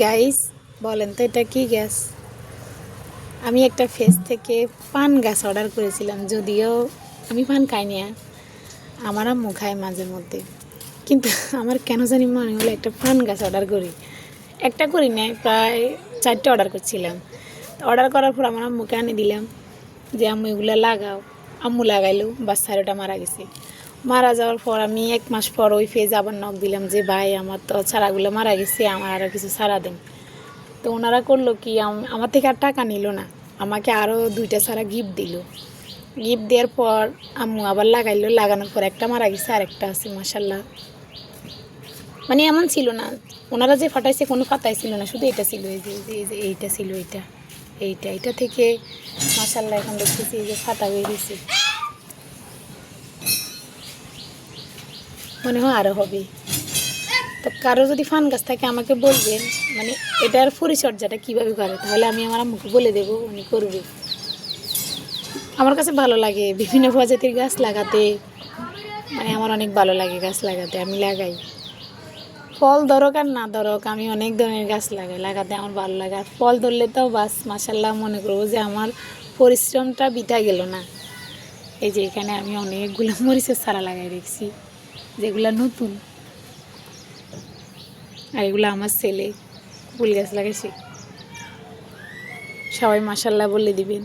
Guys, বলেন তো এটা কি গ্যাস? আমি একটা ফেস থেকে পান গাছ অর্ডার করেছিলাম, যদিও আমি পান খাই না। আমার আম্মু খায় মাঝে মধ্যে, কিন্তু আমার কেন জানি মনে হলো একটা পান গাছ অর্ডার করি। একটা করি না, প্রায় 4টে অর্ডার করছিলাম। অর্ডার করার পর আমার আম্মুকে আনি দিলাম যে আম্মু এগুলো লাগাও। আম্মু লাগাইলো, বাচ্চাটা মারা গেছে। মারা যাওয়ার পর আমি 1 মাস পর ওই ফেজ আবার নক দিলাম যে ভাই আমার তো চারাগুলো মারা গেছে, আমার আরও কিছু চারা দেন। তো ওনারা করলো কি, আমার থেকে আর টাকা নিল না, আমাকে আরও 2টা চারা গিফট দিল। গিফট দেওয়ার পর আম্মু আবার লাগাইলো, লাগানোর পর একটা মারা গেছে, আর একটা আছে মাশাল্লাহ। মানে এমন ছিল না, ওনারা যে ফাটাইছে কোনো পাতাই ছিল না, শুধু এটা ছিল, এই যে এই যে এইটা ছিল, এইটা থেকে মাশাল্লাহ এখন দেখতেছি এই যে ফাটা হয়ে গেছে। মনে হয় আরও হবে। তো কারো যদি ফান গাছ থাকে আমাকে বলবেন, মানে এটার পরিচর্যাটা কীভাবে করে, তাহলে আমি আমার আম্মুকে বলে দেবো, উনি করবে। আমার কাছে ভালো লাগে বিভিন্ন প্রজাতির গাছ লাগাতে, মানে আমার অনেক ভালো লাগে গাছ লাগাতে, আমি লাগাই। ফল ধরক আর না ধরক, আমি অনেক ধরনের গাছ লাগাতে আমার ভালো লাগে। আর ফল ধরলে তো বাস মাশাল্লাহ, মনে করবো যে আমার পরিশ্রমটা বিটা গেল না। এই যে এখানে আমি অনেকগুলো মরিচের চারা লাগাই রেখেছি, যেগুলো নতুন। আর এগুলো আমার ছেলে ফুল গাছ লাগাইছে। সবাই মাশাল্লাহ বলে দিবেন।